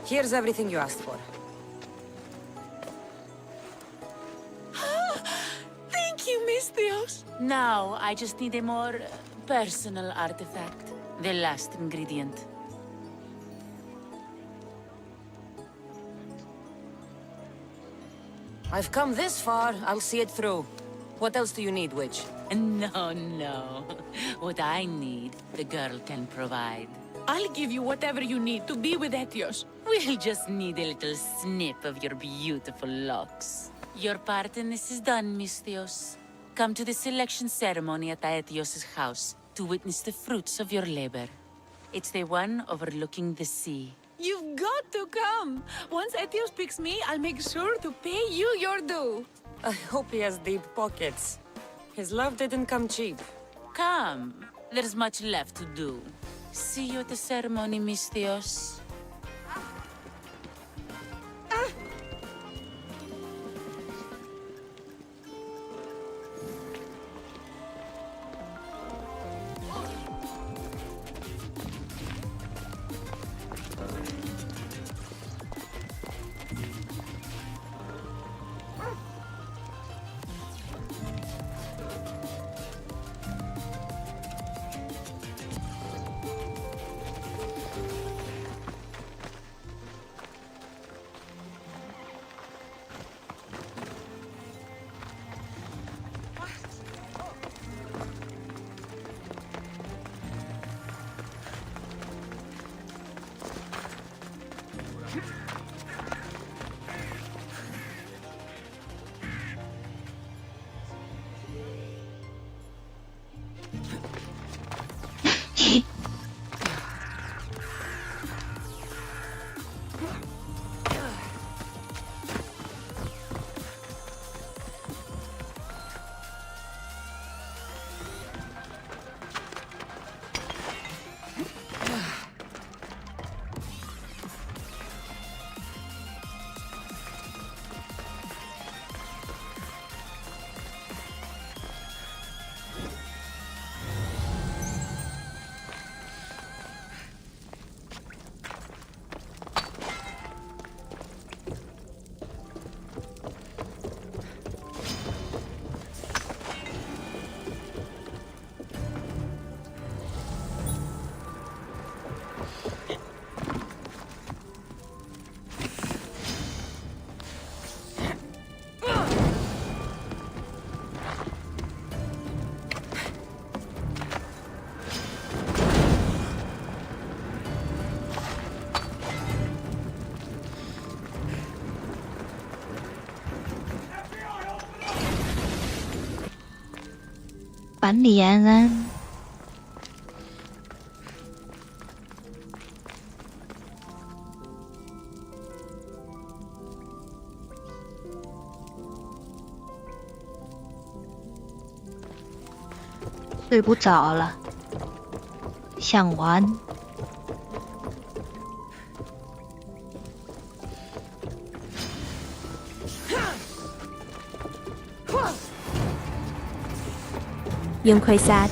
Here's everything you asked for. Thank you, Misthios. Now, I just need a more personal artifact. The last ingredient. I've come this far, I'll see it through. What else do you need, witch? No, no. What I need, the girl can provide. I'll give you whatever you need to be with Etios. We'll just need a little snip of your beautiful locks. Your part in this is done, Misthios. Come to the selection ceremony at Aetios' house to witness the fruits of your labor. It's the one overlooking the sea. You've got to come. Once Etios picks me, I'll make sure to pay you your due. I hope he has deep pockets. His love didn't come cheap. Come. There's much left to do. See you at the ceremony, Misthios.管理安安，睡不着了，想玩。英奎萨，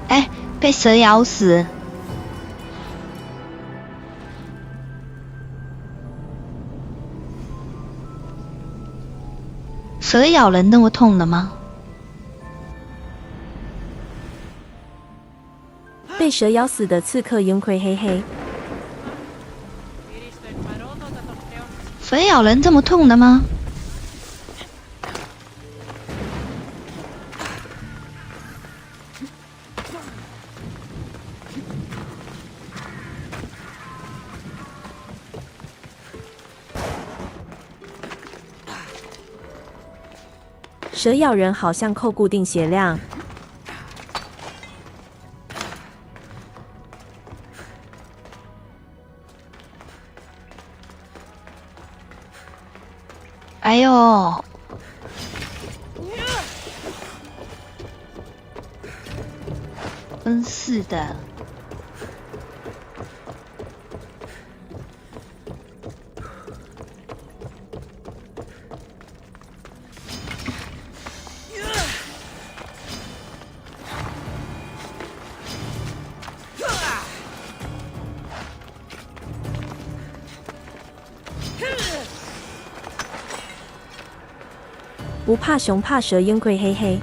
哎，被蛇咬死！蛇咬人那么痛的吗？被蛇咬死的刺客英奎嘿嘿。蛇咬人这么痛的吗？蛇咬人好像扣固定血量。哎呦！真是的。不怕熊怕蛇烟贵嘿嘿。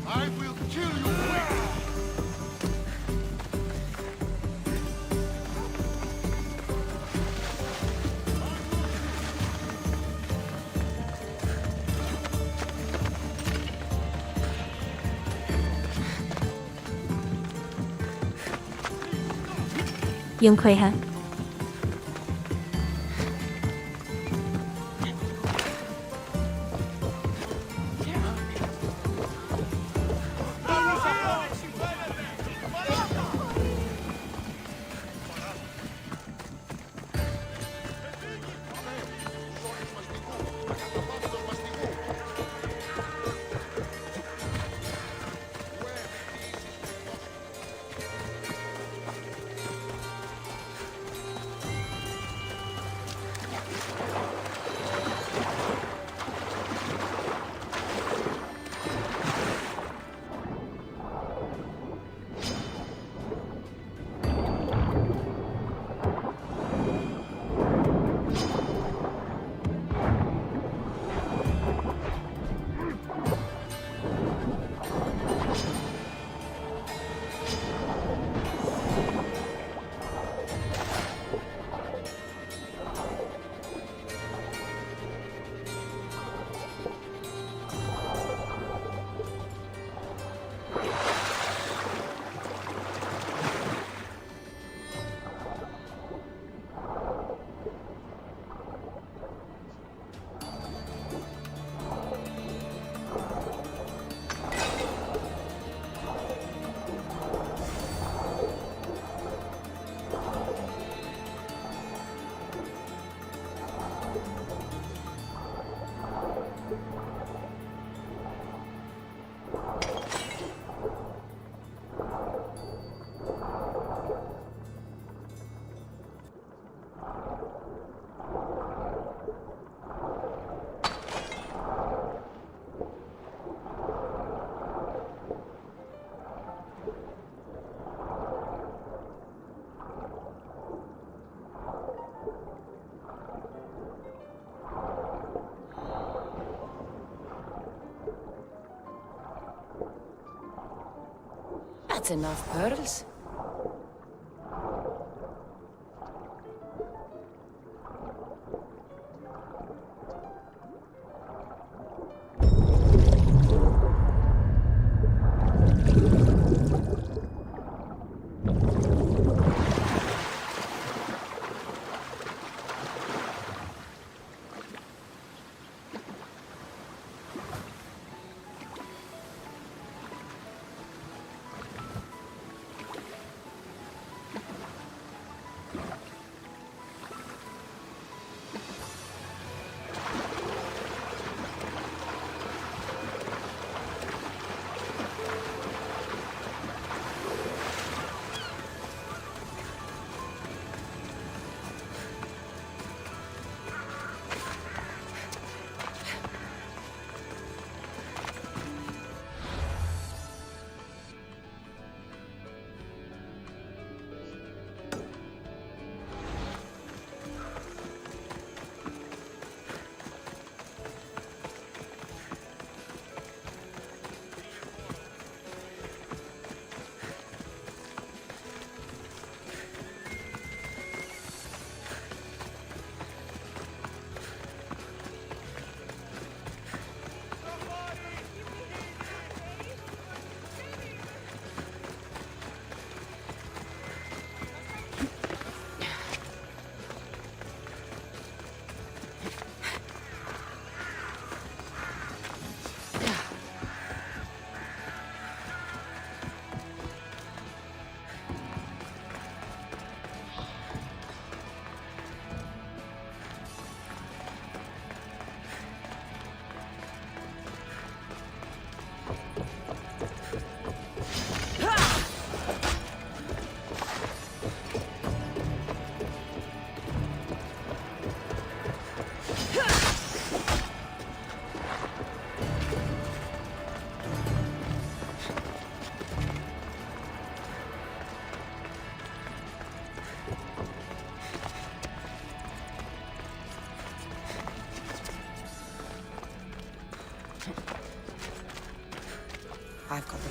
I will kill you quick! 用亏哈。That's enough pearls.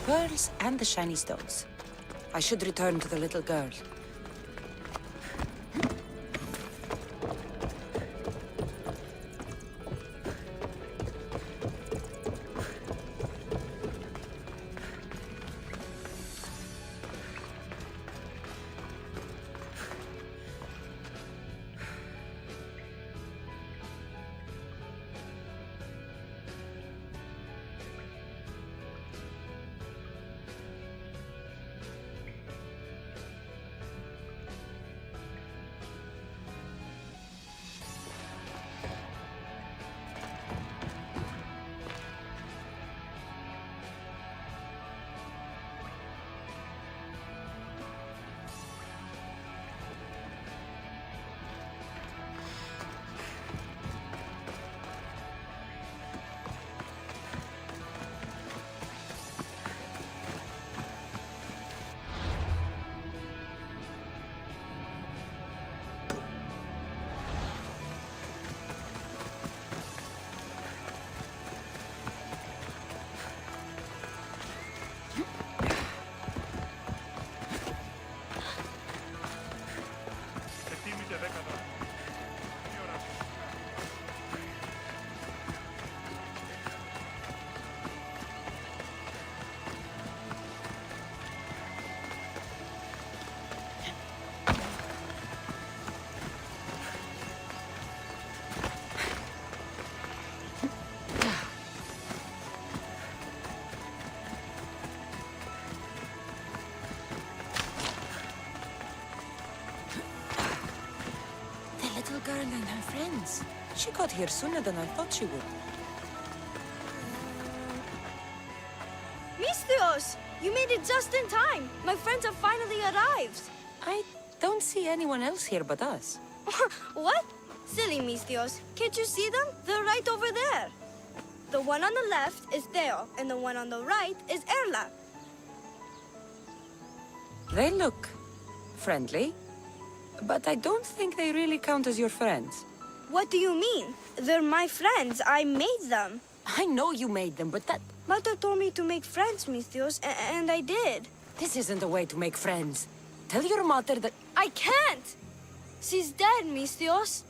pearls and the shiny stones. I should return to the little girl. Girl and her friends. She got here sooner than I thought she would. Misthios! You made it just in time! My friends have finally arrived! I don't see anyone else here but us. What? Silly Misthios. Can't you see them? They're right over there. The one on the left is Theo, and the one on the right is Erla. They look friendly, but I don't think they really count as your friends. What do you mean? They're my friends. I made them. I know you made them, but that... Mother told me to make friends, Misthios, and I did. This isn't the way to make friends. Tell your mother that... I can't! She's dead, Misthios.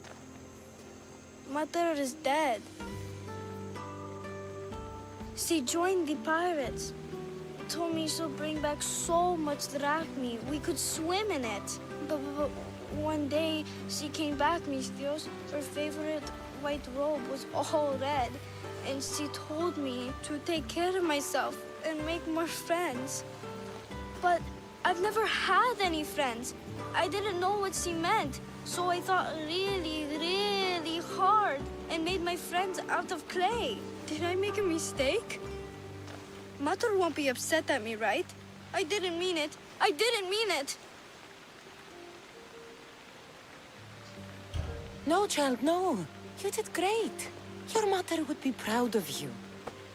Mother is dead. She joined the pirates. Told me she'll bring back so much drachmi. We could swim in it. But one day, she came back, Misthios. Her favorite white robe was all red. And she told me to take care of myself and make more friends. But I've never had any friends. I didn't know what she meant. So I thought really, really hard and made my friends out of clay. Did I make a mistake? Mother won't be upset at me, right? I didn't mean it. I didn't mean it. No, child, no. You did great. Your mother would be proud of you.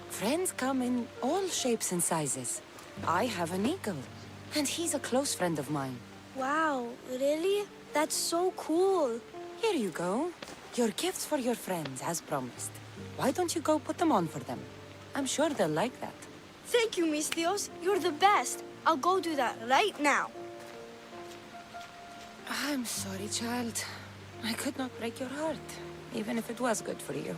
Friends come in all shapes and sizes. I have an eagle, and he's a close friend of mine. Wow, really? That's so cool. Here you go. Your gifts for your friends, as promised. Why don't you go put them on for them? I'm sure they'll like that. Thank you, Misthios. You're the best. I'll go do that right now. I'm sorry, child. I could not break your heart, even if it was good for you.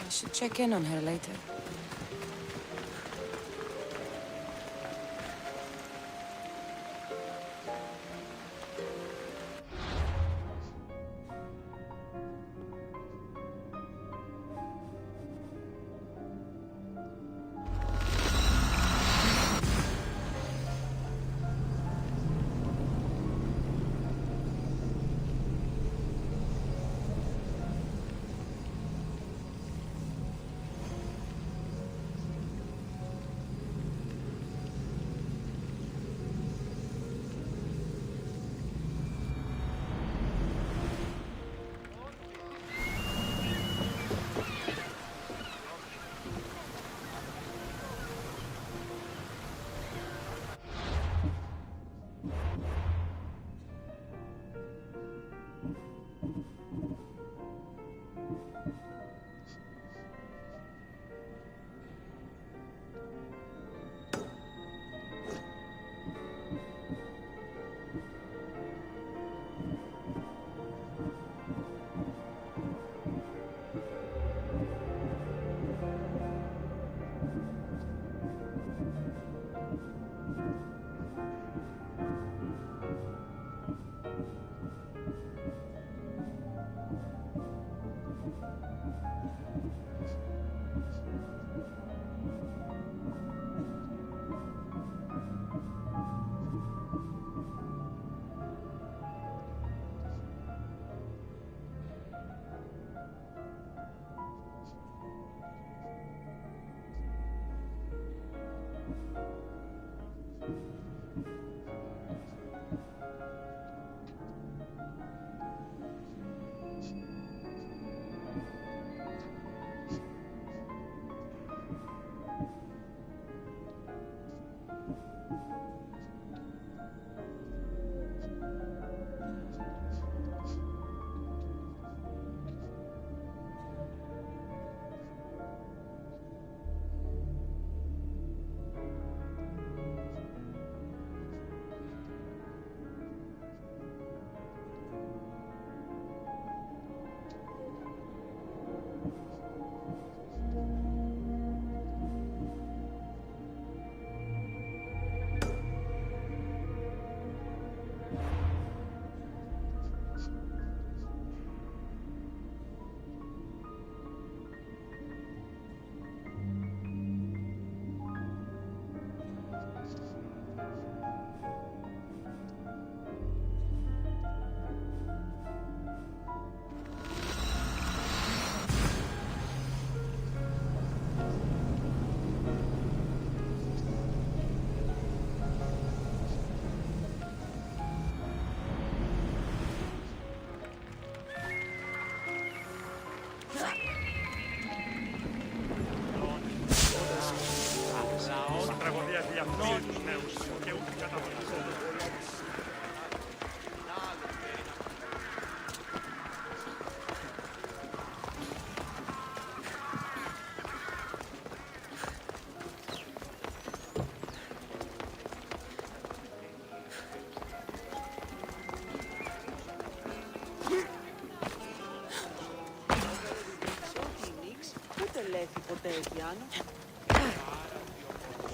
I should check in on her later. έρθει ποτέ εκεί άνω.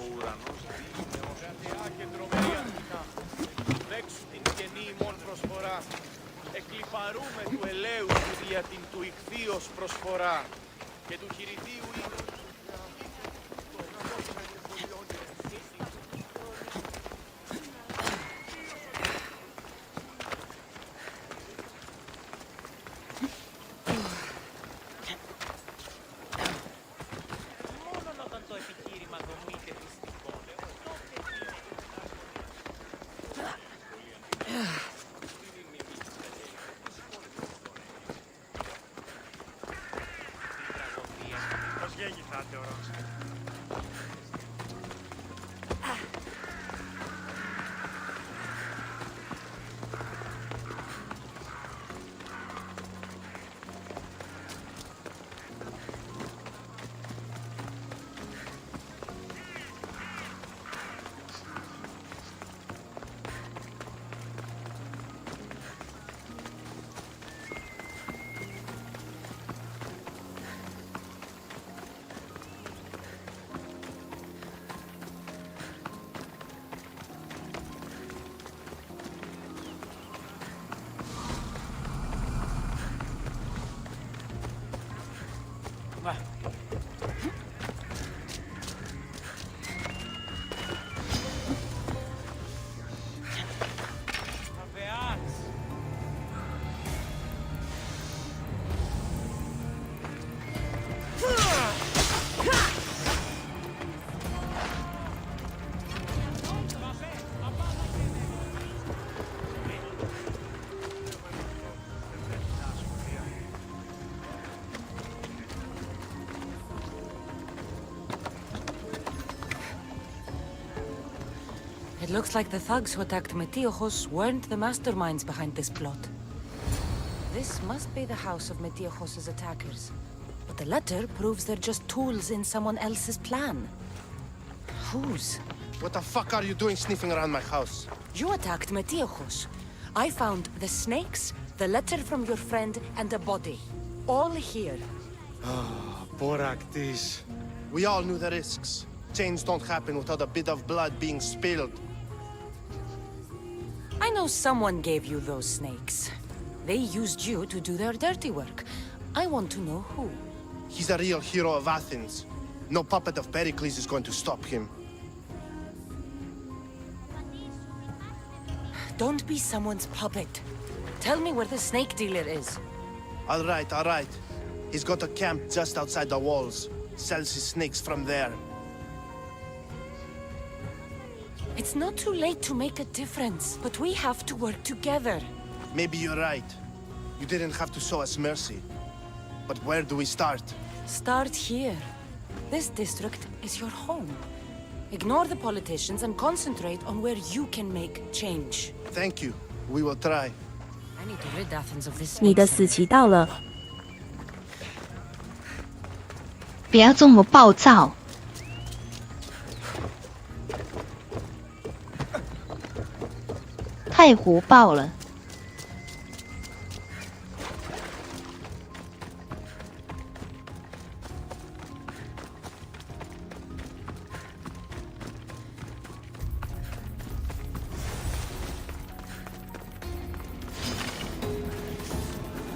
Ο ουρανός δίνει γατεά και τρομερή αττικά. Δέξου την καινή ημών προσφορά. Εκλιπαρούμε του ελαίου του δια την του ηχθείος προσφορά και του χειριτίου ήλου. It looks like the thugs who attacked Metiochos weren't the masterminds behind this plot. This must be the house of Metiochos' attackers. But the letter proves they're just tools in someone else's plan. Whose? What the fuck are you doing sniffing around my house? You attacked Metiochos. I found the snakes, the letter from your friend, and a body. All here. Boraktis. We all knew the risks. Change don't happen without a bit of blood being spilled. I know someone gave you those snakes. They used you to do their dirty work. I want to know who. He's a real hero of Athens. No puppet of Pericles is going to stop him. Don't be someone's puppet. Tell me where the snake dealer is. All right, all right. He's got a camp just outside the walls. Sells his snakes from there. It's not too late to make a difference, but we have to work together. Maybe you're right. You didn't have to show us mercy. But where do we start? Start here. This district is your home. Ignore the politicians and concentrate on where you can make change. Thank you. We will try. I need to rid Athens of this 你的 snake 死期到了。不要这么暴躁。太火爆了。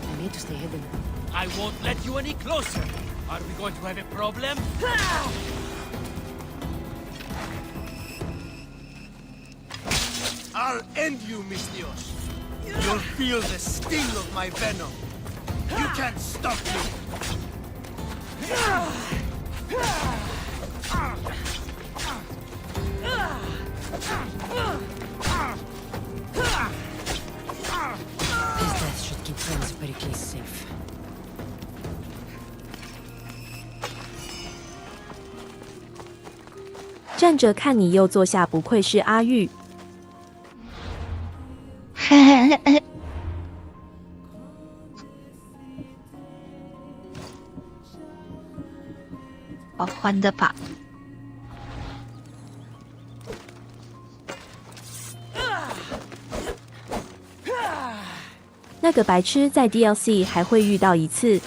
I need to stay hidden. I won't let you any closer. Are we going to have a problem? I'll end you, Mystios. You'll feel the sting of my venom. You can't stop me. His death should keep friends of Pericles safe. 站着看你又坐下，不愧是阿玉。我换着吧。那个白痴在 DLC 还会遇到一次。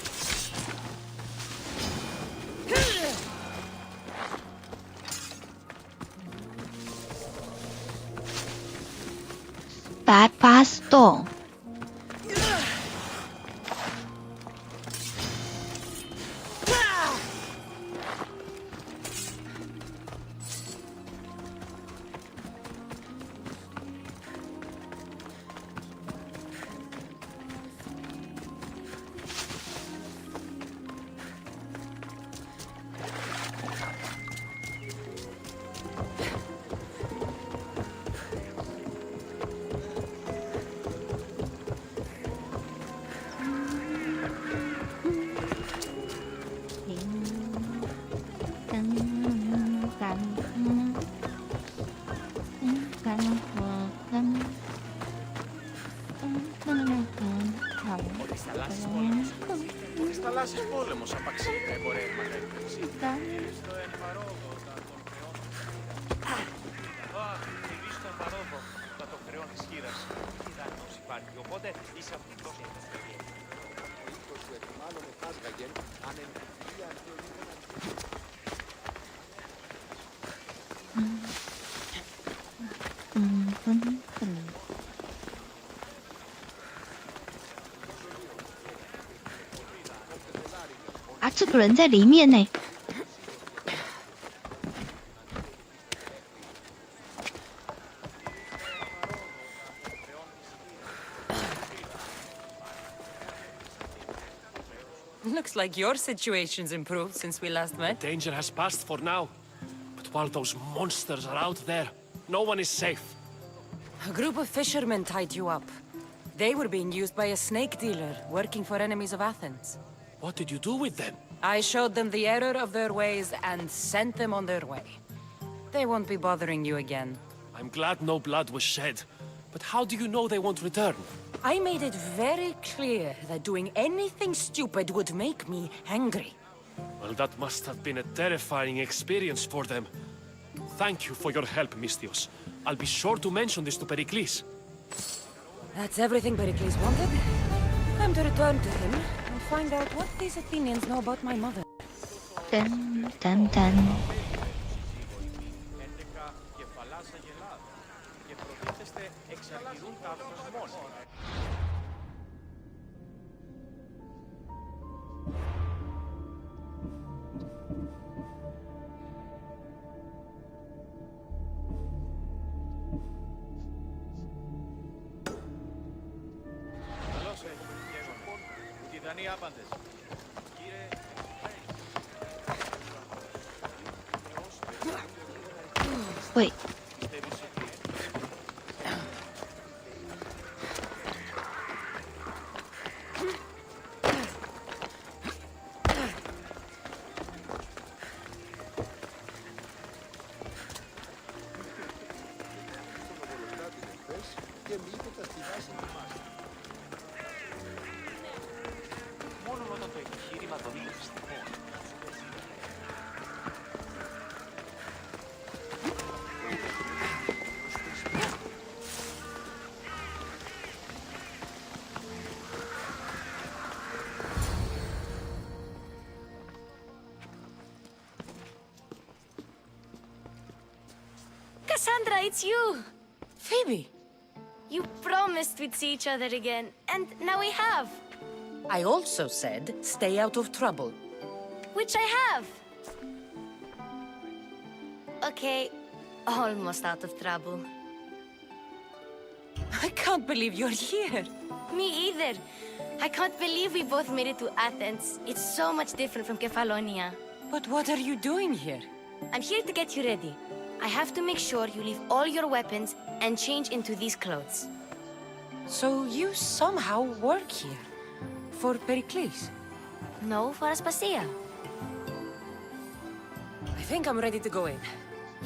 θαλάσσης πόλεμος απαξίκα εμπορεύματα υπερψή. Στο εμβαρόδο τα των χρεών. Αχ, στον εμβαρόδο τα των χρεών της χείρας. Τι δάνειος υπάρχει, οπότε είσαι αυτός και αυτός παιδί. Ο οίκος του εκμάλλον εφάσγαγεν, αν εν κουφία και ο λίγον αντίθετος.啊，这个人在里面呢。 Looks like your situation's improved since we last met. Danger has passed for now. But while those monsters are out there, no one is safe. A group of fishermen tied you up. They were being used by a snake dealer working for enemies of Athens. What did you do with them? I showed them the error of their ways and sent them on their way. They won't be bothering you again. I'm glad no blood was shed. But how do you know they won't return? I made it very clear that doing anything stupid would make me angry. Well, that must have been a terrifying experience for them. Thank you for your help, Misthios. I'll be sure to mention this to Pericles. That's everything Pericles wanted. Time to return to him and find out what these Athenians know about my mother. Dun, dun, dun. Wait. Cassandra, it's you! Phoebe! You promised we'd see each other again, and now we have. I also said stay out of trouble. Which I have. Okay, almost out of trouble. I can't believe you're here. Me either. I can't believe we both made it to Athens. It's so much different from Kefalonia. But what are you doing here? I'm here to get you ready. I have to make sure you leave all your weapons and change into these clothes. So you somehow work here? For Pericles? No, for Aspasia. I think I'm ready to go in.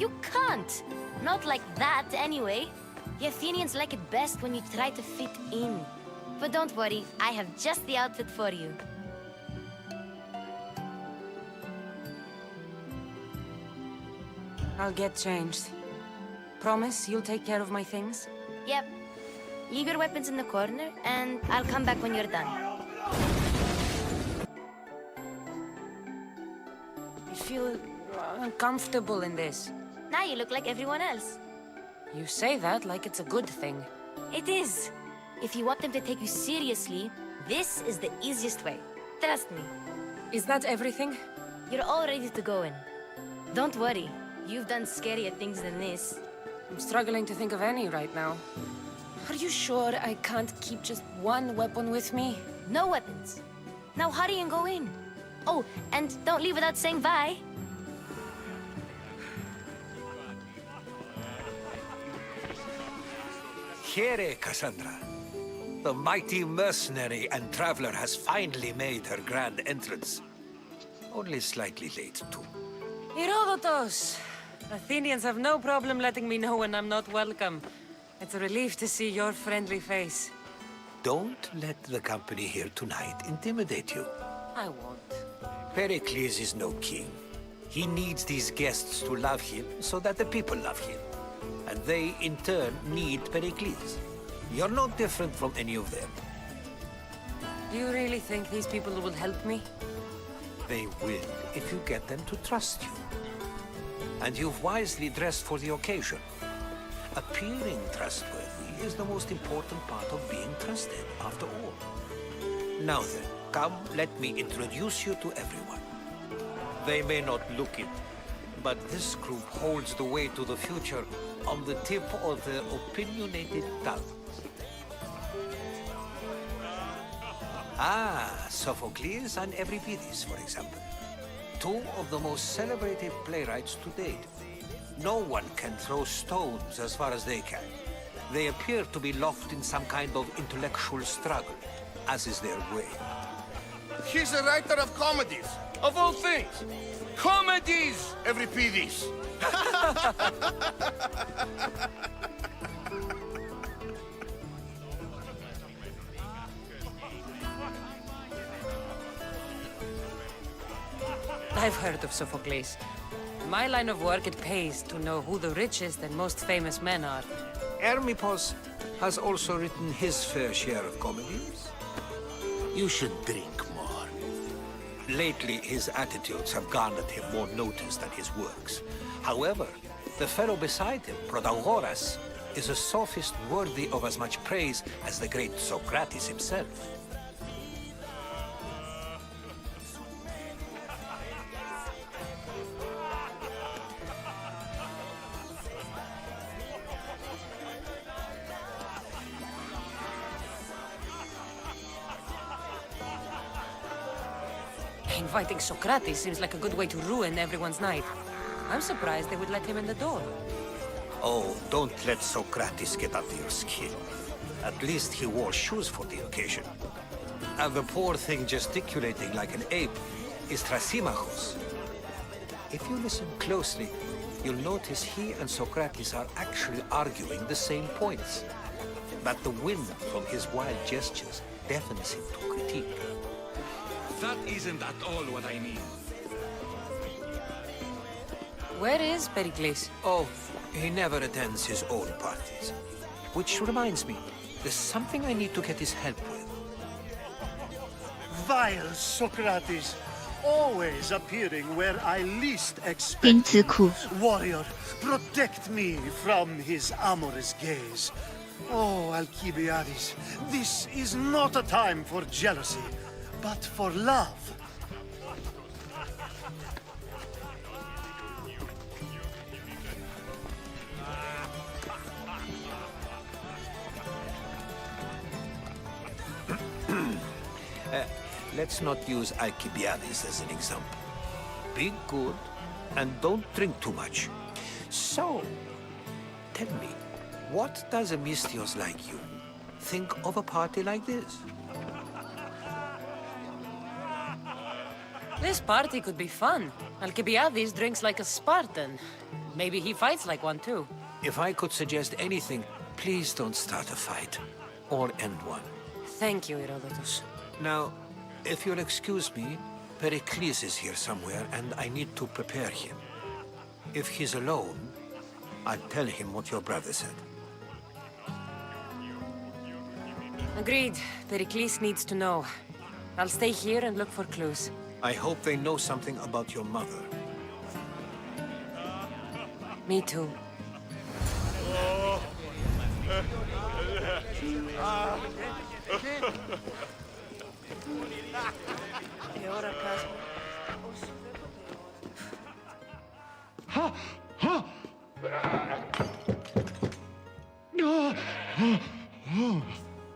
You can't! Not like that, anyway. The Athenians like it best when you try to fit in. But don't worry, I have just the outfit for you. I'll get changed. Promise you'll take care of my things? Yep. Leave your weapons in the corner, and I'll come back when you're done. I feel uncomfortable in this. Now you look like everyone else. You say that like it's a good thing. It is. If you want them to take you seriously, this is the easiest way. Trust me. Is that everything? You're all ready to go in. Don't worry. You've done scarier things than this. I'm struggling to think of any right now. Are you sure I can't keep just one weapon with me? No weapons. Now hurry and go in. Oh, and don't leave without saying bye. Here, Cassandra. The mighty mercenary and traveler has finally made her grand entrance. Only slightly late, too. Herodotos! Athenians have no problem letting me know when I'm not welcome. It's a relief to see your friendly face. Don't let the company here tonight intimidate you. I won't. Pericles is no king. He needs these guests to love him so that the people love him. And they, in turn, need Pericles. You're no different from any of them. Do you really think these people will help me? They will if you get them to trust you. And you've wisely dressed for the occasion. Appearing trustworthy is the most important part of being trusted, after all. Now then, come, let me introduce you to everyone. They may not look it, but this group holds the way to the future on the tip of their opinionated tongue. Ah, Sophocles and Euripides, for example. Two of the most celebrated playwrights to date. No one can throw stones as far as they can. They appear to be locked in some kind of intellectual struggle, as is their way. He's a writer of comedies, of all things. Comedies, Euripides. I've heard of Sophocles. In my line of work, it pays to know who the richest and most famous men are. Hermippos has also written his fair share of comedies. You should drink more. Lately, his attitudes have garnered him more notice than his works. However, the fellow beside him, Protagoras, is a sophist worthy of as much praise as the great Socrates himself. Inviting Socrates seems like a good way to ruin everyone's night. I'm surprised they would let him in the door. Oh, don't let Socrates get under your skin. At least he wore shoes for the occasion. And the poor thing gesticulating like an ape is Thrasymachos. If you listen closely, you'll notice he and Socrates are actually arguing the same points. But the wind from his wild gestures deafens him to critique. That isn't at all what I mean. Where is Pericles? Oh, he never attends his own parties. Which reminds me, there's something I need to get his help with. Vile Socrates, always appearing where I least 丁 expect. 字裤， Warrior, protect me from his amorous gaze. Oh, Alcibiades, this is not a time for jealousy, but for love. Let's not use Alcibiades as an example. Be good and don't drink too much. So, tell me, what does a Misthios like you think of a party like this? This party could be fun. Alcibiades drinks like a Spartan. Maybe he fights like one too. If I could suggest anything, please don't start a fight or end one. Thank you, Herodotus. Now, if you'll excuse me, Pericles is here somewhere and I need to prepare him. If he's alone, I'll tell him what your brother said. Agreed. Pericles needs to know. I'll stay here and look for clues. I hope they know something about your mother. Me too.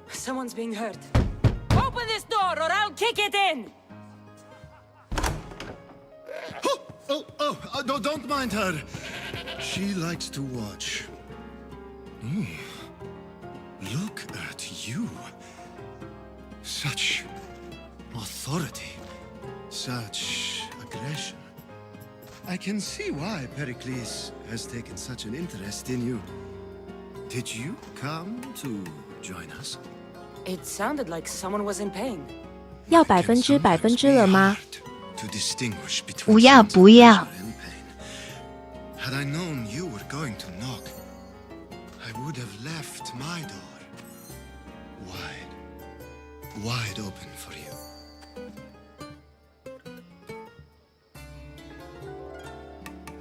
Someone's being hurt. Open this door or I'll kick it in! Oh, don't mind her. She likes to watch. Look at you. Such authority. Such aggression. I can see why Pericles has taken such an interest in you. Did you come to join us? It sounded like someone was in pain. 要100%了吗？ To distinguish between 不要不要， and pain. Had I known you were going to knock, I would have left my door wide open for you.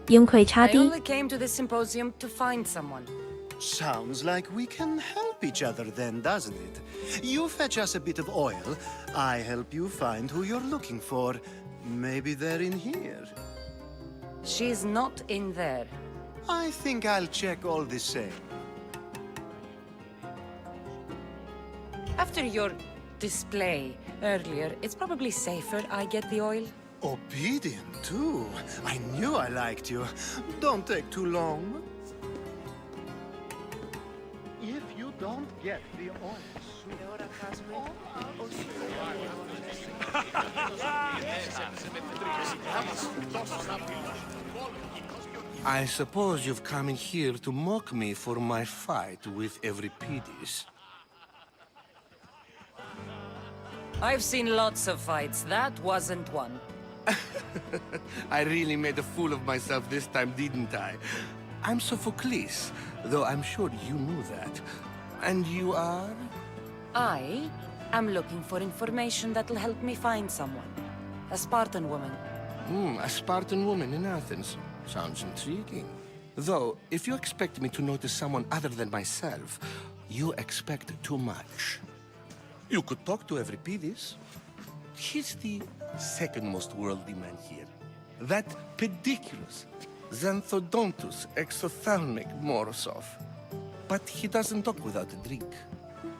I only came to the symposium to find someone. Sounds like we can help each other then, doesn't it? You fetch us a bit of oil, I help you find who you're looking for. Maybe they're in here. She's not in there. I think I'll check all the same. After your display earlier, it's probably safer I get the oil. Obedient, too. I knew I liked you. Don't take too long. If you don't get the oil I suppose you've come in here to mock me for my fight with Euripides. I've seen lots of fights. That wasn't one. I really made a fool of myself this time, didn't I? I'm Sophocles, though I'm sure you knew that. And you are? I am looking for information that'll help me find someone. A Spartan woman. A Spartan woman in Athens. Sounds intriguing. Though, if you expect me to notice someone other than myself, you expect too much. You could talk to Euripides. He's the second most worldly man here. That pediculous, xanthodontus exophthalmic Morosov. But he doesn't talk without a drink.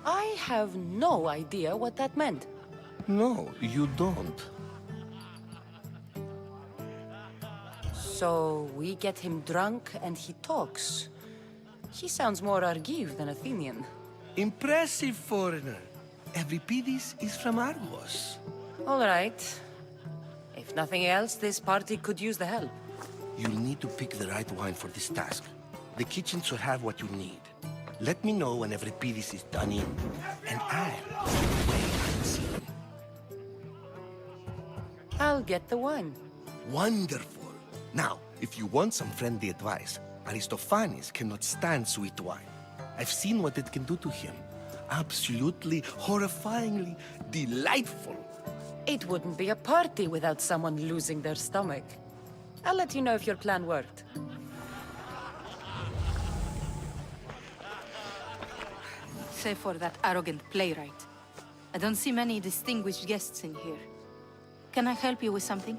I have no idea what that meant. No, you don't. So we get him drunk and he talks. He sounds more Argive than Athenian. Impressive foreigner. Euripides is from Argos. All right. If nothing else, this party could use the help. You'll need to pick the right wine for this task. The kitchen should have what you need. Let me know when Euripides is done in, and I'll wait and see. I'll get the wine. Wonderful. Now, if you want some friendly advice, Aristophanes cannot stand sweet wine. I've seen what it can do to him. Absolutely, horrifyingly delightful. It wouldn't be a party without someone losing their stomach. I'll let you know if your plan worked. Save for that arrogant playwright. I don't see many distinguished guests in here. Can I help you with something?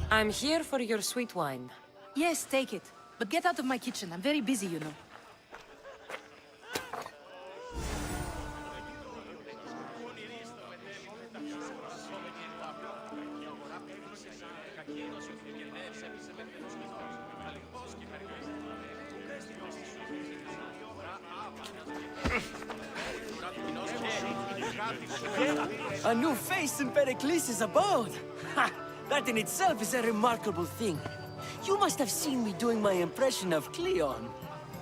I'm here for your sweet wine. Yes, take it. But get out of my kitchen. I'm very busy, you know. A new face in Pericles' abode! Ha! That in itself is a remarkable thing. You must have seen me doing my impression of Cleon.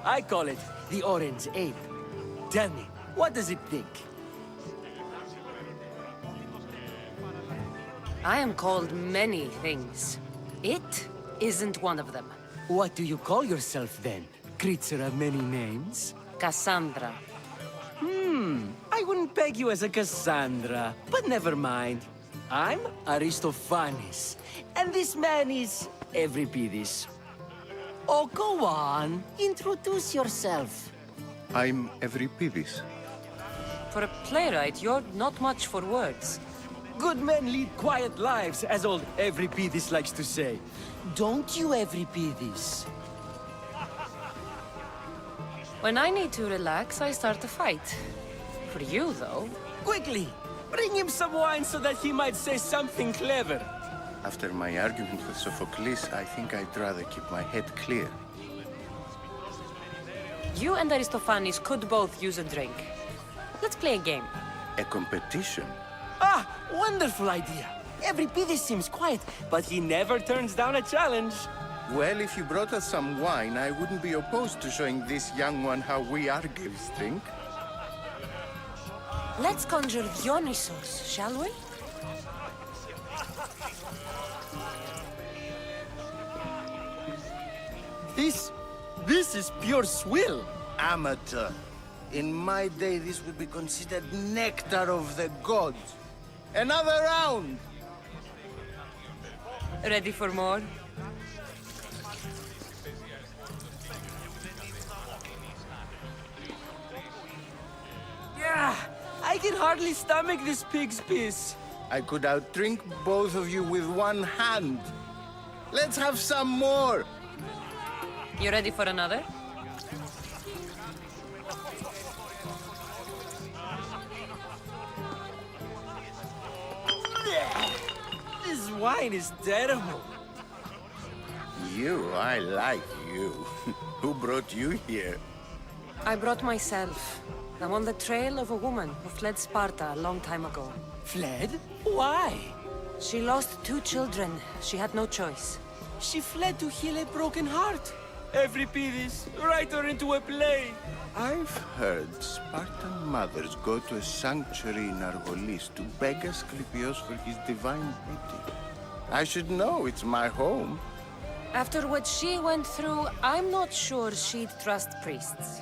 I call it the Orange Ape. Tell me, what does it think? I am called many things. It isn't one of them. What do you call yourself then? Creature of many names? Cassandra. I wouldn't peg you as a Cassandra, but never mind. I'm Aristophanes, and this man is Euripides. Oh, go on. Introduce yourself. I'm Euripides. For a playwright, you're not much for words. Good men lead quiet lives, as old Euripides likes to say. Don't you, Euripides? When I need to relax, I start a fight. For you, though... Quickly! Bring him some wine so that he might say something clever. After my argument with Sophocles, I think I'd rather keep my head clear. You and Aristophanes could both use a drink. Let's play a game. A competition? Ah, wonderful idea. Euripides seems quiet, but he never turns down a challenge. Well, if you brought us some wine, I wouldn't be opposed to showing this young one how we Argives drink. Let's conjure Dionysos, shall we? This is pure swill. Amateur. In my day, this would be considered nectar of the gods. Another round! Ready for more? Yeah, I can hardly stomach this pig's piss. I could outdrink both of you with one hand. Let's have some more! You ready for another? This wine is terrible. You, I like you. Who brought you here? I brought myself. I'm on the trail of a woman who fled Sparta a long time ago. Fled? Why? She lost 2 children. She had no choice. She fled to heal a broken heart. Euripides, write her into a play. I've heard Spartan mothers go to a sanctuary in Argolis to beg Asclepios for his divine beauty. I should know, it's my home. After what she went through, I'm not sure she'd trust priests.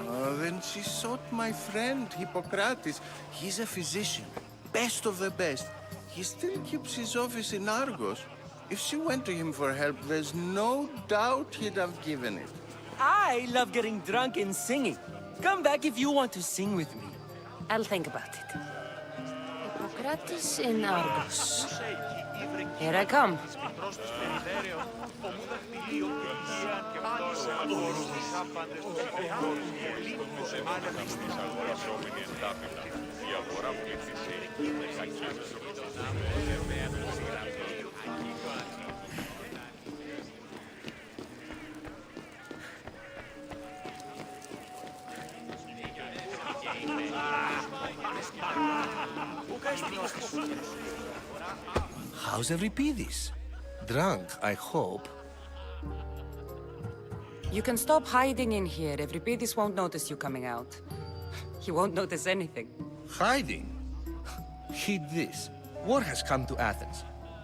Oh, then she sought my friend, Hippocrates. He's a physician, best of the best. He still keeps his office in Argos. If she went to him for help, there's no doubt he'd have given it. I love getting drunk and singing. Come back if you want to sing with me. I'll think about it. Hippocrates in Argos. Here I come. How's Euripides? Drunk, I hope. You can stop hiding in here. Euripides won't notice you coming out. He won't notice anything. Hiding? Heed this. War has come to Athens.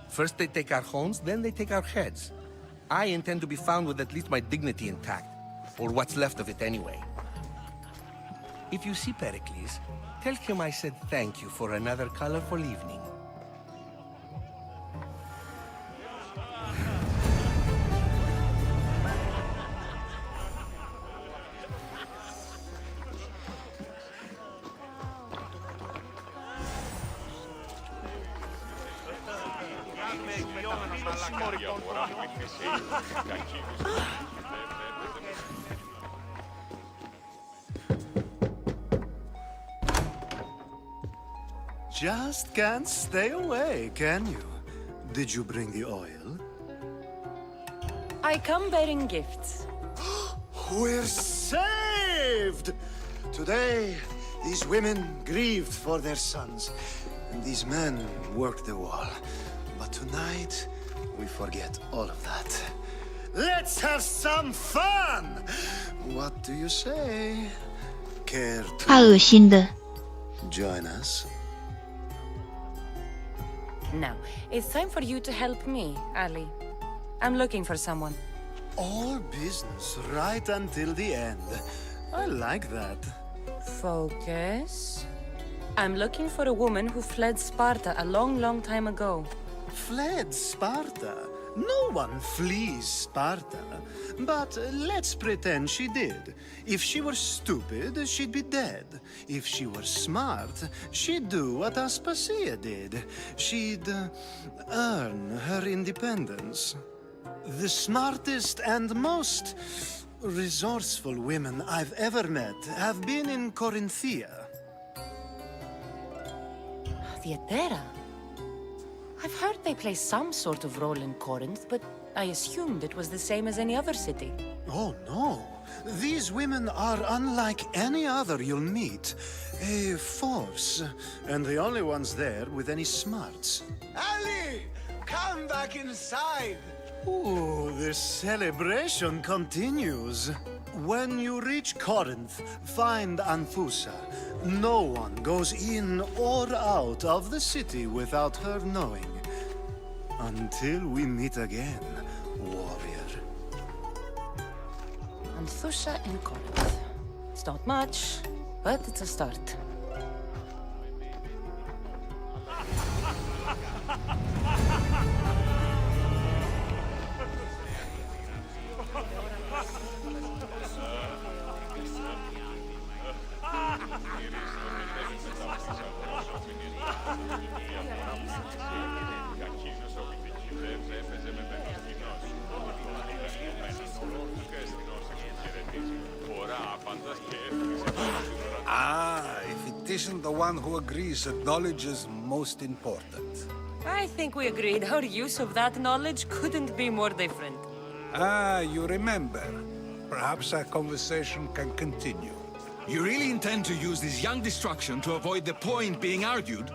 First they take our homes, then they take our heads. I intend to be found with at least my dignity intact. Or what's left of it anyway. If you see Pericles, tell him I said thank you for another colorful evening. Just can't stay away, can you? Did you bring the oil? I come bearing gifts. We're saved! Today, these women grieved for their sons, and these men worked the wall. But tonight, we forget all of that. Let's have some fun! What do you say? Care 太恶心的。 join us? Now, it's time for you to help me, Ali. I'm looking for someone. All business right until the end. I like that. Focus. I'm looking for a woman who fled Sparta a long, long time ago. Fled Sparta? No one flees Sparta. But let's pretend she did. If she were stupid, she'd be dead. If she were smart, she'd do what Aspasia did. She'd earn her independence. The smartest and most resourceful women I've ever met have been in Corinthia. Theatera? I've heard they play some sort of role in Corinth, but I assumed it was the same as any other city. Oh, no. These women are unlike any other you'll meet. A force, and the only ones there with any smarts. Ali! Come back inside! Ooh, the celebration continues. When you reach Corinth, find Anthusa. No one goes in or out of the city without her knowing. Until we meet again, warrior. Anthusa in Corinth. It's not much, but it's a start. If it isn't the one who agrees that knowledge is most important. I think we agreed our use of that knowledge couldn't be more different. You remember. Perhaps our conversation can continue. You really intend to use this young destruction to avoid the point being argued?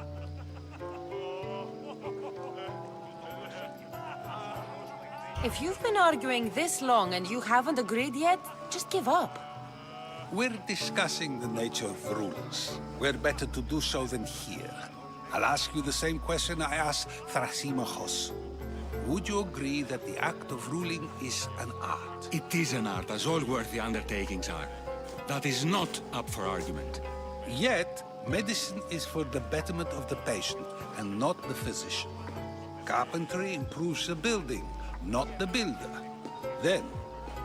If you've been arguing this long and you haven't agreed yet, just give up. We're discussing the nature of rulers. Where better to do so than here? I'll ask you the same question I asked Thrasimachos. Would you agree that the act of ruling is an art? It is an art, as all worthy undertakings are. That is not up for argument. Yet, medicine is for the betterment of the patient, and not the physician. Carpentry improves the building, not the builder. Then,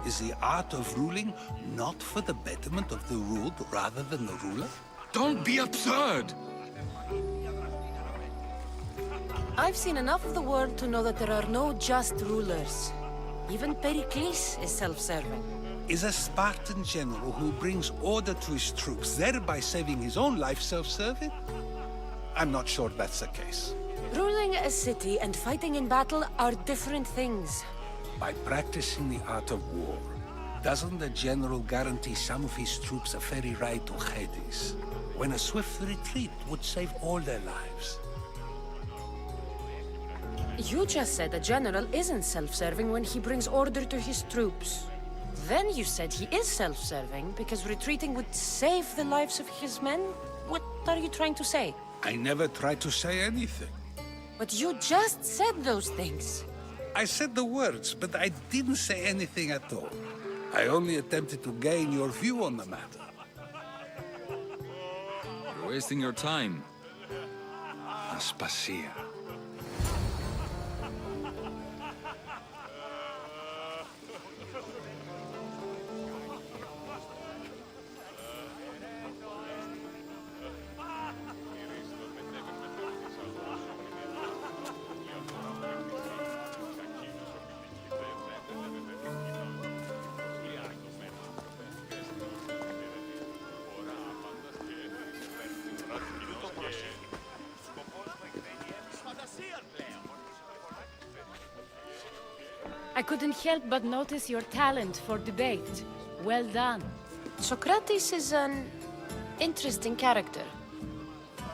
is the art of ruling not for the betterment of the ruled rather than the ruler? Don't be absurd! I've seen enough of the world to know that there are no just rulers. Even Pericles is self-serving. Is a Spartan general who brings order to his troops, thereby saving his own life, self-serving? I'm not sure that's the case. Ruling a city and fighting in battle are different things. By practicing the art of war, doesn't the general guarantee some of his troops a ferry ride to Hades, when a swift retreat would save all their lives? You just said a general isn't self-serving when he brings order to his troops. Then you said he is self-serving because retreating would save the lives of his men? What are you trying to say? I never tried to say anything. But you just said those things. I said the words, but I didn't say anything at all. I only attempted to gain your view on the matter. You're wasting your time. Aspasia. I couldn't help but notice your talent for debate. Well done. Socrates is an interesting character.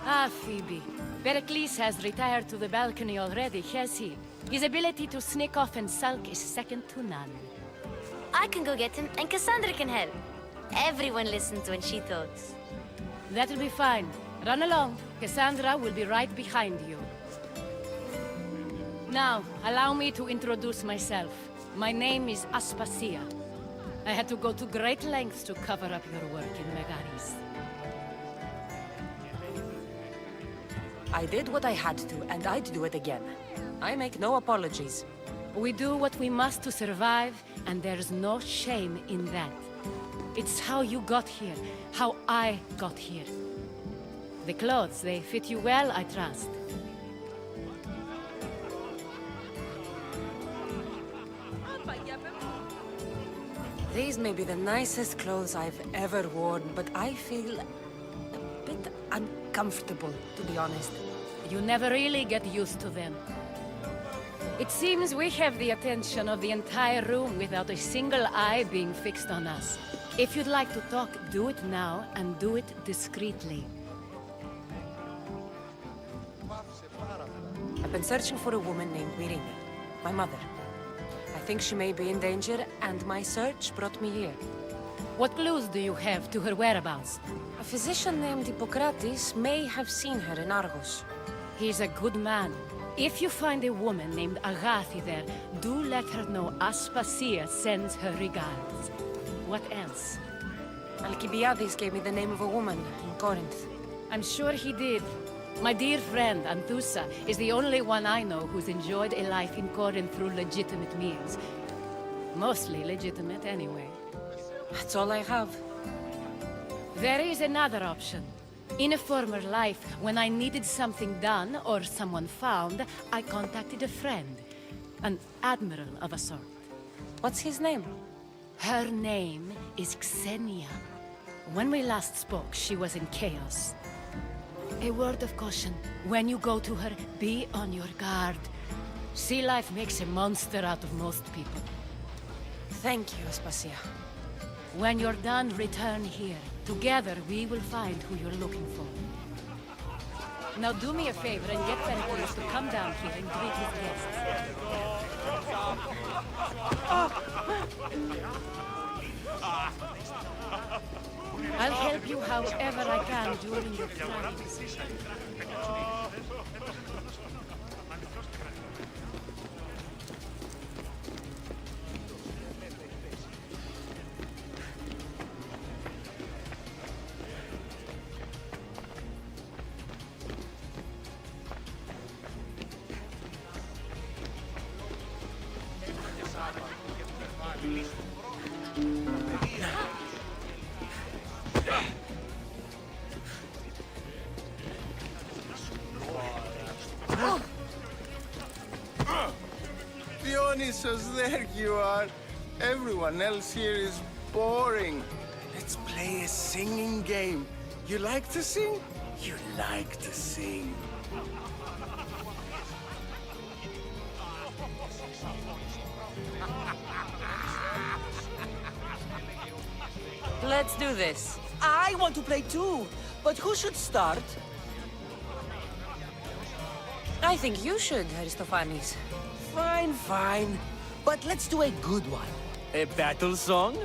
Ah, Phoebe. Pericles has retired to the balcony already, has he? His ability to sneak off and sulk is second to none. I can go get him, and Cassandra can help. Everyone listens when she talks. That'll be fine. Run along. Cassandra will be right behind you. Now, allow me to introduce myself. My name is Aspasia. I had to go to great lengths to cover up your work in Megaris. I did what I had to, and I'd do it again. I make no apologies. We do what we must to survive, and there's no shame in that. It's how you got here, how I got here. The clothes, they fit you well, I trust. These may be the nicest clothes I've ever worn, but I feel a bit uncomfortable, to be honest. You never really get used to them. It seems we have the attention of the entire room without a single eye being fixed on us. If you'd like to talk, do it now, and do it discreetly. I've been searching for a woman named Myrina, my mother. I think she may be in danger, and my search brought me here. What clues do you have to her whereabouts? A physician named Hippocrates may have seen her in Argos. He's a good man. If you find a woman named Agathi there, do let her know Aspasia sends her regards. What else? Alcibiades gave me the name of a woman in Corinth. I'm sure he did. My dear friend, Anthusa, is the only one I know who's enjoyed a life in Corinth through legitimate means. Mostly legitimate, anyway. That's all I have. There is another option. In a former life, when I needed something done or someone found, I contacted a friend. An admiral of a sort. What's his name? Her name is Xenia. When we last spoke, she was in chaos. A word of caution. When you go to her, be on your guard. Sea life makes a monster out of most people. Thank you, Aspasia. When you're done, return here. Together, we will find who you're looking for. Now do me a favor and get Pericles to come down here and greet his guests. I'll help you however I can during your travels. Dionysus, there you are. Everyone else here is boring. Let's play a singing game. You like to sing? You like to sing. Let's do this. I want to play too, but who should start? I think you should, Aristophanes. Fine, fine. But let's do a good one. A battle song?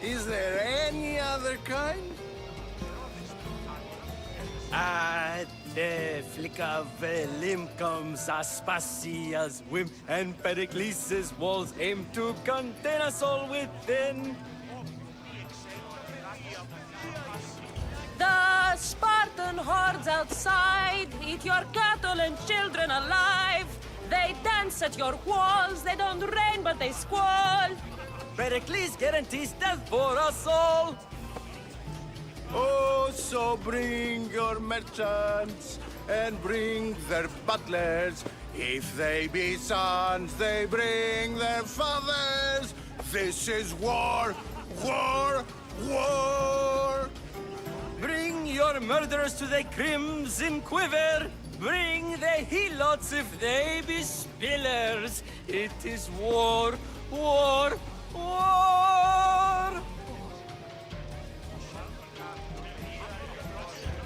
Is there any other kind? At the flick of a limb comes Aspasia's whim, and Pericles' walls aim to contain us all within. The Spartan hordes outside eat your cattle and children alive. They dance at your walls, they don't rain but they squall. Pericles guarantees death for us all. Oh, so bring your merchants and bring their butlers. If they be sons, they bring their fathers. This is war, war, war. Bring your murderers to the crimson quiver. Bring the helots if they be spillers. It is war, war, war.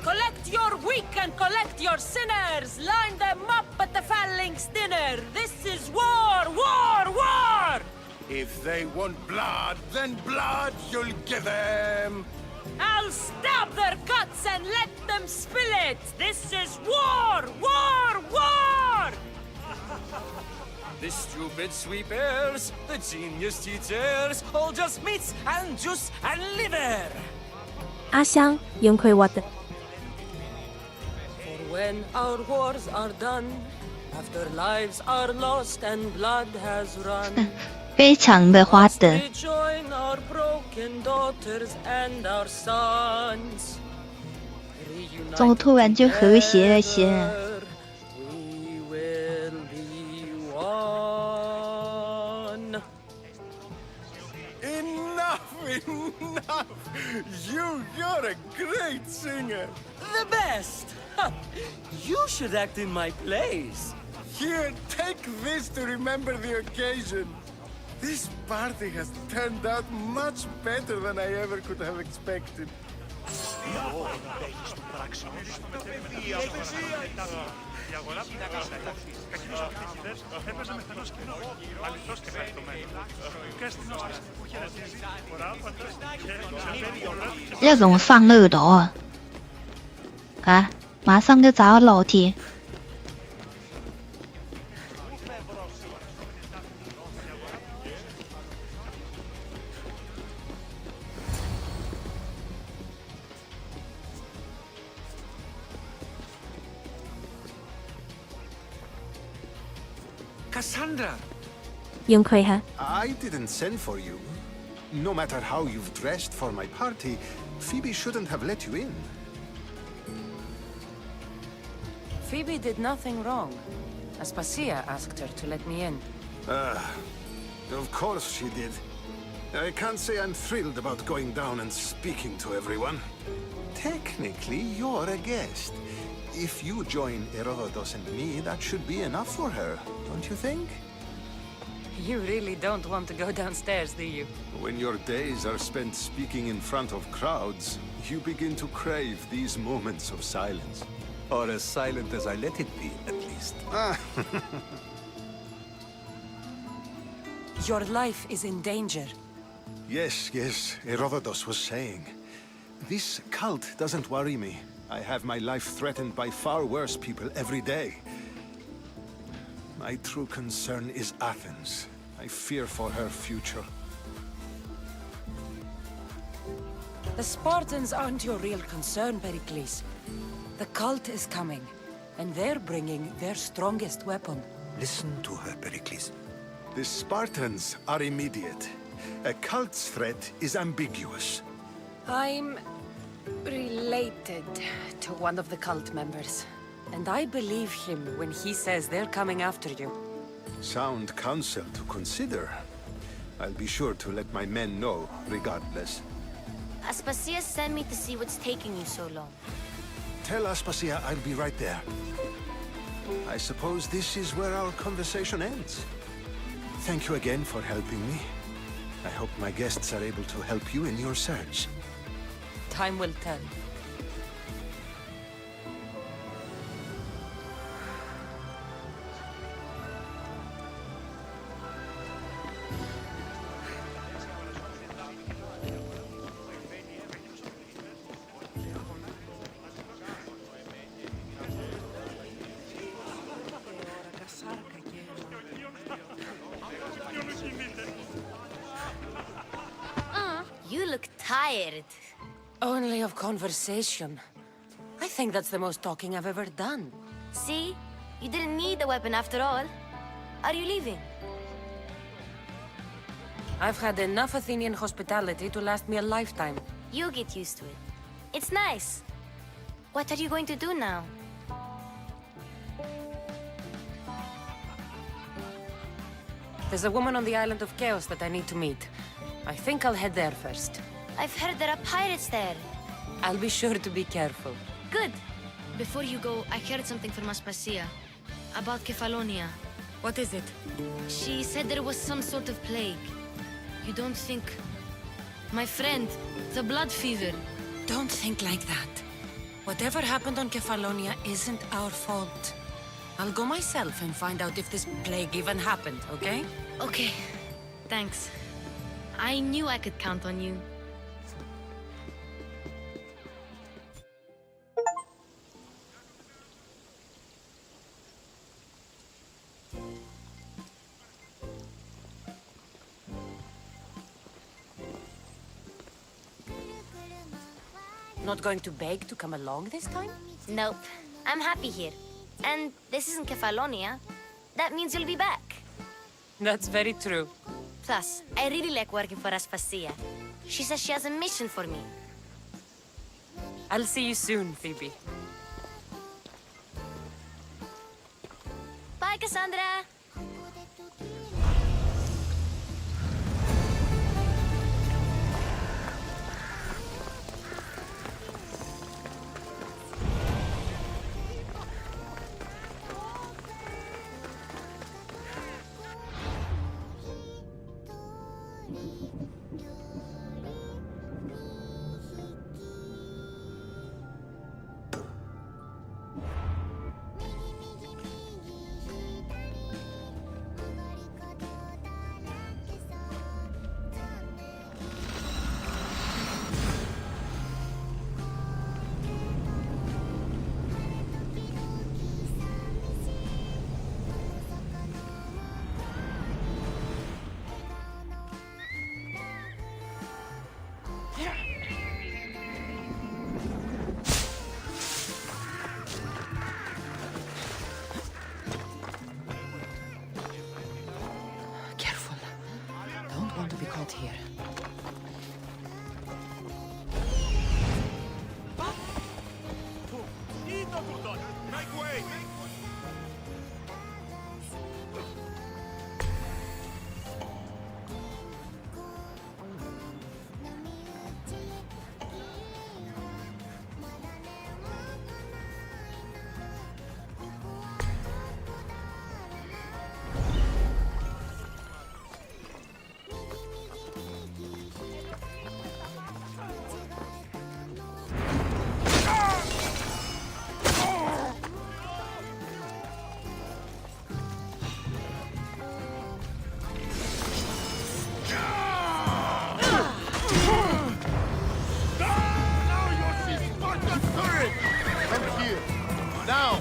Collect your weak and collect your sinners. Line them up at the phalanx dinner. This is war, war, war! If they want blood, then blood you'll give them. I'll stab their guts and let them spill it! This is war! War! War! The stupid sweepers, the genius teachers, all just meats and juice and liver. 阿香，用亏我的。 For when our wars are done, after lives are lost and blood has run, 非常的花的。 we join our broken daughters and our sons. 怎么突然就和谐了些？ We will be one. Enough, enough! You're a great singer. The best! You should act in my plays. Here, take this to remember the occasion. This party has turned out much better than I ever could have expected. Η αγορά που κακινός πτυχητές έπαιζε με θελός κοινό, αληθώς και χαριτωμένο. Και αστυνόστης που χαιρετίζει, φοράπατες και ξεφέρει 这种上漏斗啊！看，马上就找到楼梯。Cassandra! 幸亏哈， I didn't send for you. No matter how you've dressed for my party, Phoebe shouldn't have let you in. Phoebe did nothing wrong. Aspasia asked her to let me in. Of course she did. I can't say I'm thrilled about going down and speaking to everyone. Technically, you're a guest. If you join Herodotus and me, that should be enough for her, don't you think? You really don't want to go downstairs, do you? When your days are spent speaking in front of crowds, you begin to crave these moments of silence. Or as silent as I let it be, at least. Your life is in danger. Yes, Herodotus was saying. This cult doesn't worry me. I have my life threatened by far worse people every day. My true concern is Athens. I fear for her future. The Spartans aren't your real concern, Pericles. The cult is coming, and they're bringing their strongest weapon. Listen to her, Pericles. The Spartans are immediate. A cult's threat is ambiguous. I'm related to one of the cult members, and I believe him when he says they're coming after you. Sound counsel to consider. I'll be sure to let my men know, regardless. Aspasia sent me to see what's taking you so long. Tell Aspasia I'll be right there. I suppose this is where our conversation ends. Thank you again for helping me. I hope my guests are able to help you in your search. Time will tell. You look tired. Only of conversation. I think that's the most talking I've ever done. See? You didn't need the weapon after all. Are you leaving? I've had enough Athenian hospitality to last me a lifetime. You get used to it. It's nice. What are you going to do now? There's a woman on the island of Chaos that I need to meet. I think I'll head there first. I've heard there are pirates there. I'll be sure to be careful. Good. Before you go, I heard something from Aspasia. About Kefalonia. What is it? She said there was some sort of plague. You don't think... My friend, the blood fever. Don't think like that. Whatever happened on Kefalonia isn't our fault. I'll go myself and find out if this plague even happened, okay? Okay. Thanks. I knew I could count on you. Not going to beg to come along this time? Nope. I'm happy here. And this isn't Kefalonia. That means you'll be back. That's very true. Plus, I really like working for Aspasia. She says she has a mission for me. I'll see you soon, Phoebe. Bye, Cassandra! hot here. Make way! Now!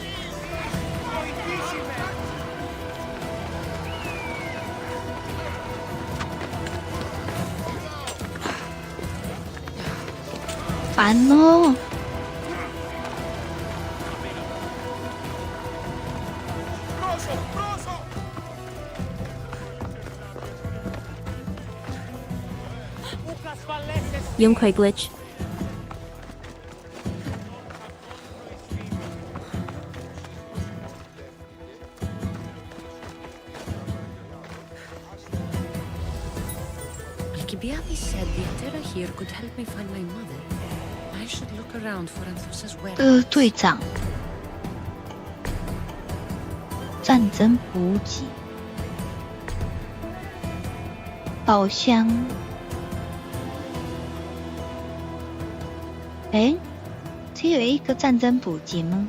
烦哦！用 Quick Glitch。Alcibiades said the Atera here could help me find my mother. I should look around for Anthusa's whereabouts. 队长，战争补给，宝箱。哎，只有一个战争补给吗？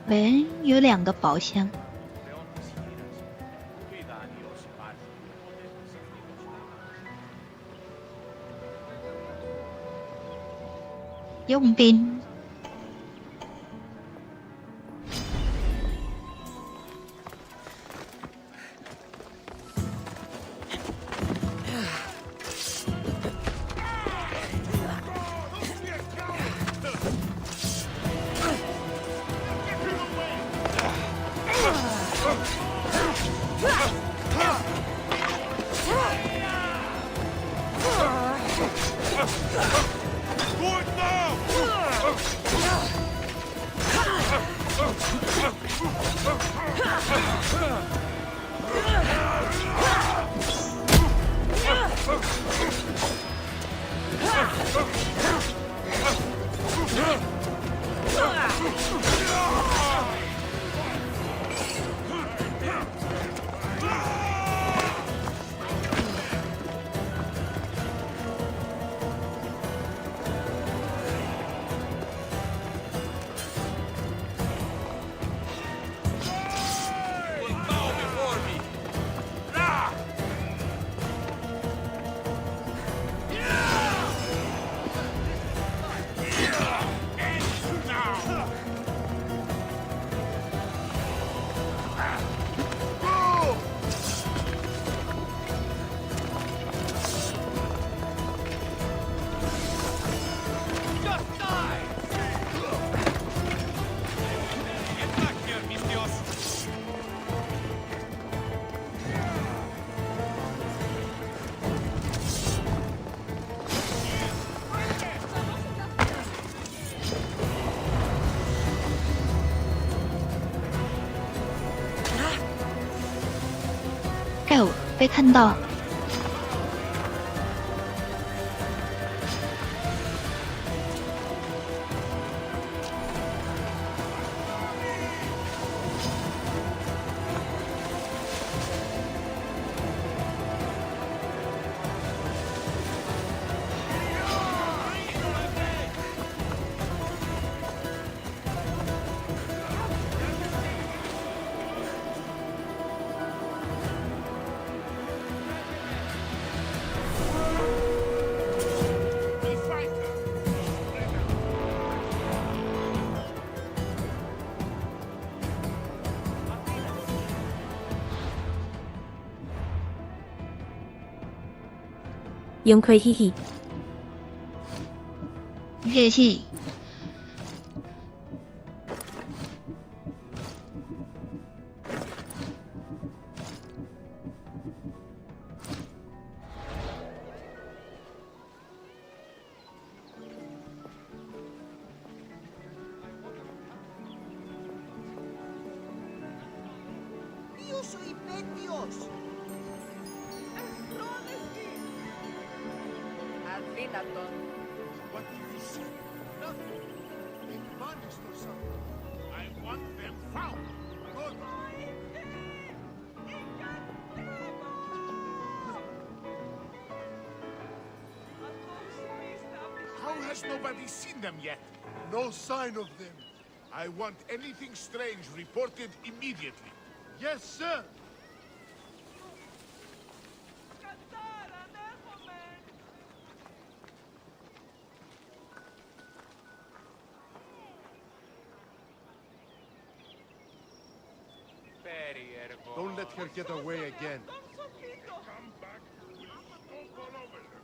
喂，有2个宝箱。佣兵。盖尔被看到了。用开嘿嘿，嘿嘿。Απέτειος! Ευγνώμεστη! Αδύνατον! What do you see? Nothing. They vanished or something. I want them found. Good. How has nobody seen them yet? No sign of them. I want anything strange reported immediately. Yes, sir. Don't let her get away again. Come back, we'll stomp all over her.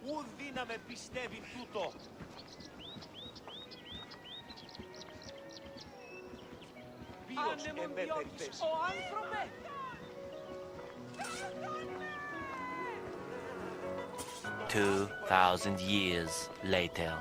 Ουδή να με πιστεύει τούτο! Ποιος εμέ περιπέσει! Ο άνθρωπε! 2,000 years later.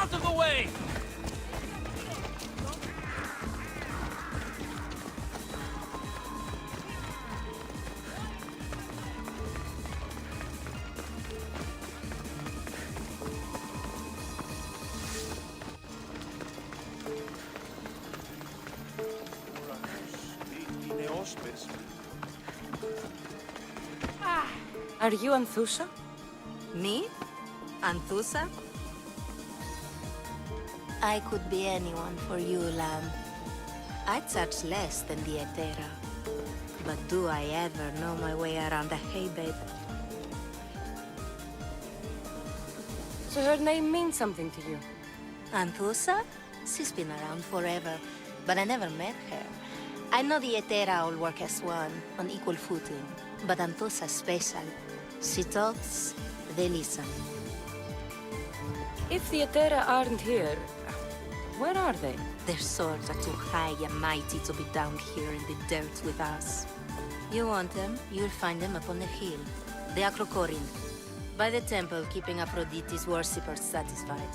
Out of the way! Are you Anthusa? Me? Anthusa? I could be anyone for you, lamb. I charge less than the Etera. But do I ever know my way around a hay bed? So her name means something to you? Anthusa? She's been around forever, but I never met her. I know the Etera all work as one, on equal footing. But Anthusa's special. She talks, they listen. If the Etera aren't here, where are they? Their swords are too high and mighty to be down here in the dirt with us. You want them, you'll find them up on the hill. The Acrocorinth. By the temple, keeping Aphrodite's worshippers satisfied.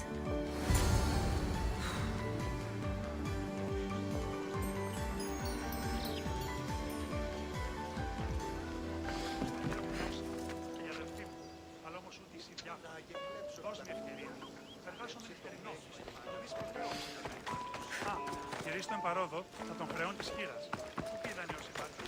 Κυρίως τον παρόδο θα τον χρεών της χείρας. Πού πήγανε όσοι υπάρχει.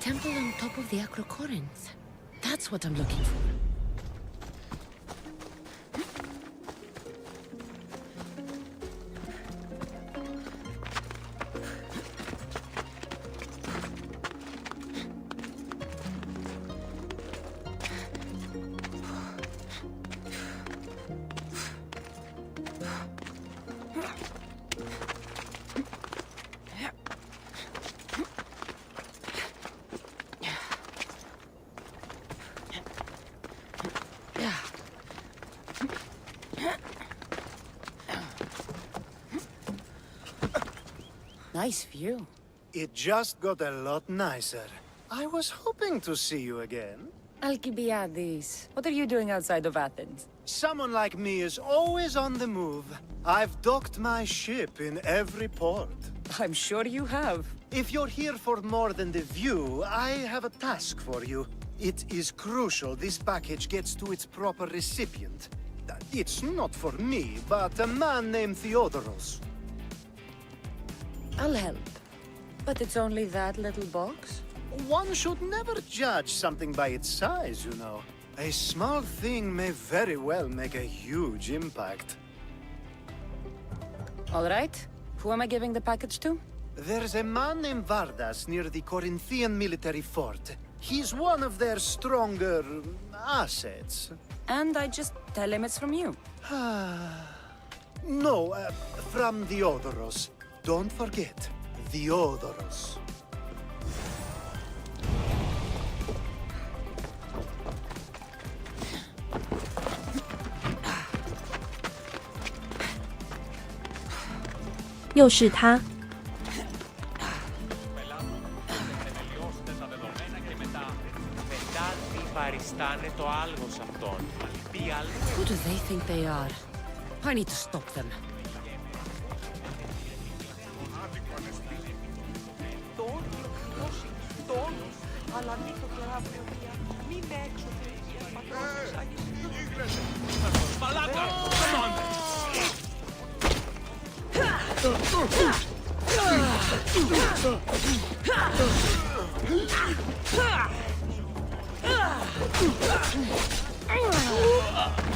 temple on top of the Acrocorinth. That's what I'm looking for. Nice view. It just got a lot nicer. I was hoping to see you again. Alcibiades, what are you doing outside of Athens? Someone like me is always on the move. I've docked my ship in every port. I'm sure you have. If you're here for more than the view, I have a task for you. It is crucial this package gets to its proper recipient. It's not for me, but a man named Theodoros. I'll help. But it's only that little box? One should never judge something by its size, you know. A small thing may very well make a huge impact. All right. Who am I giving the package to? There's a man named Vardas near the Corinthian military fort. He's one of their stronger assets. And I just tell him it's from you. No, from Theodoros. Don't forget, Theodoros.又是他。Who do they think they are? I need to stop them.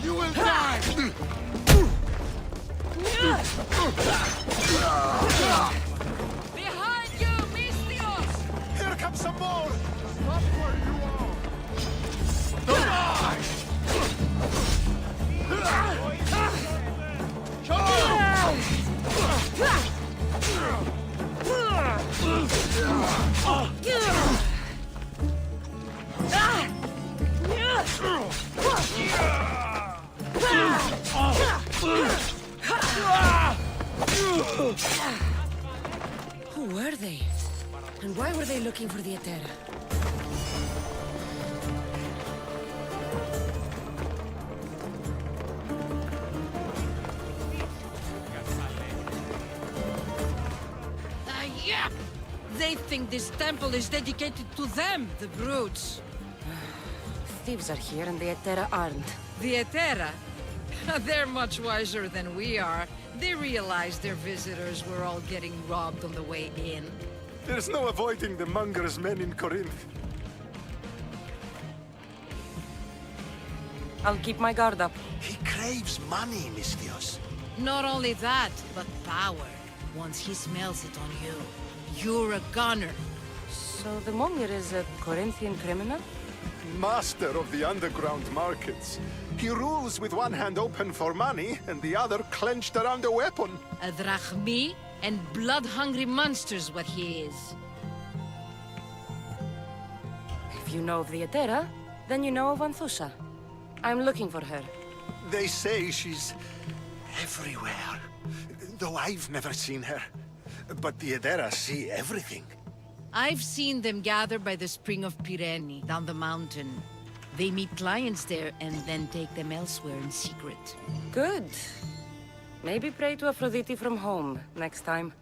You will die! Behind you, Mystios! Here comes some more! Stop where you are! Die! Who were they? And why were they looking for the Etera? Yeah! They think this temple is dedicated to them, the brutes. Thieves are here and the Etera aren't. The Etera? They're much wiser than we are. They realized their visitors were all getting robbed on the way in. There's no avoiding the monger's men in Corinth. I'll keep my guard up. He craves money, Mystios. Not only that, but power. Once he smells it on you, you're a gunner. So the monger is a Corinthian criminal? Master of the underground markets. He rules with one hand open for money and the other clenched around a weapon. A drachmi and blood-hungry monster's what he is. If you know of the Etera, then you know of Anthusha. I'm looking for her. They say she's everywhere, though I've never seen her. But the Edera see everything. I've seen them gather by the spring of Pyrene, down the mountain. They meet clients there and then take them elsewhere in secret. Good. Maybe pray to Aphrodite from home next time.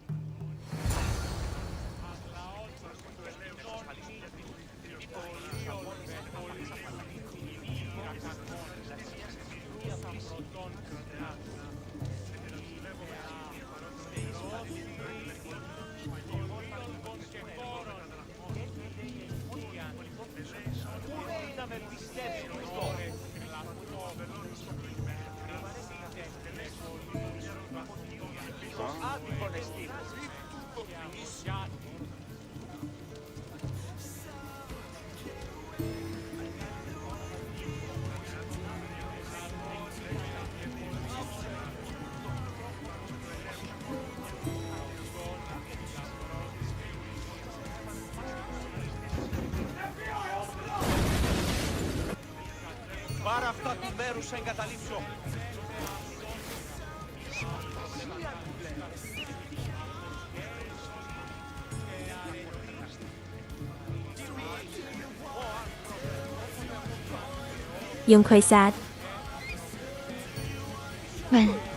Αυτά του μέρους σε εγκαταλείψω. Yung Khôi Sát. Vâng.